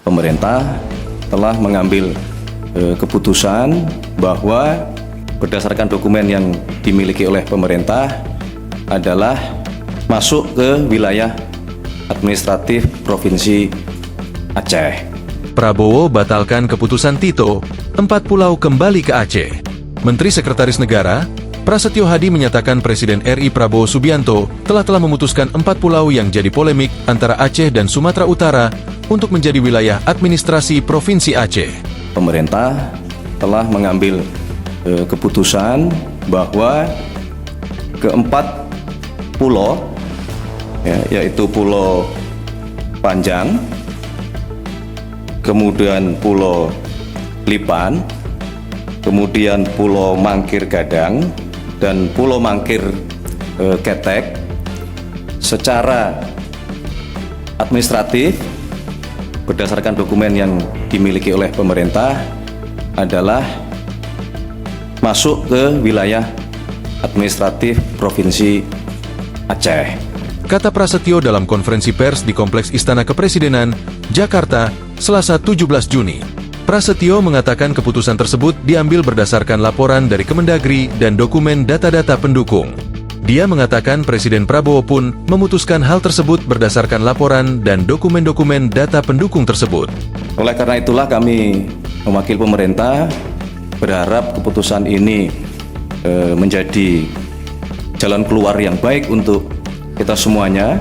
pemerintah telah mengambil keputusan bahwa berdasarkan dokumen yang dimiliki oleh pemerintah adalah masuk ke wilayah administratif Provinsi Aceh. Prabowo batalkan keputusan Tito, 4 pulau kembali ke Aceh. Menteri Sekretaris Negara, Prasetyo Hadi menyatakan Presiden RI Prabowo Subianto telah memutuskan 4 pulau yang jadi polemik antara Aceh dan Sumatera Utara untuk menjadi wilayah administrasi Provinsi Aceh. Pemerintah telah mengambil keputusan bahwa keempat pulau, yaitu Pulau Panjang, kemudian Pulau Lipan, kemudian Pulau Mangkir Gadang, dan Pulau Mangkir Ketek, secara administratif berdasarkan dokumen yang dimiliki oleh pemerintah adalah masuk ke wilayah administratif Provinsi Aceh. Kata Prasetyo dalam konferensi pers di Kompleks Istana Kepresidenan, Jakarta, Selasa 17 Juni. Prasetyo mengatakan keputusan tersebut diambil berdasarkan laporan dari Kemendagri dan dokumen data-data pendukung. Dia mengatakan Presiden Prabowo pun memutuskan hal tersebut berdasarkan laporan dan dokumen-dokumen data pendukung tersebut. Oleh karena itulah kami mewakili pemerintah berharap keputusan ini menjadi jalan keluar yang baik untuk kita semuanya,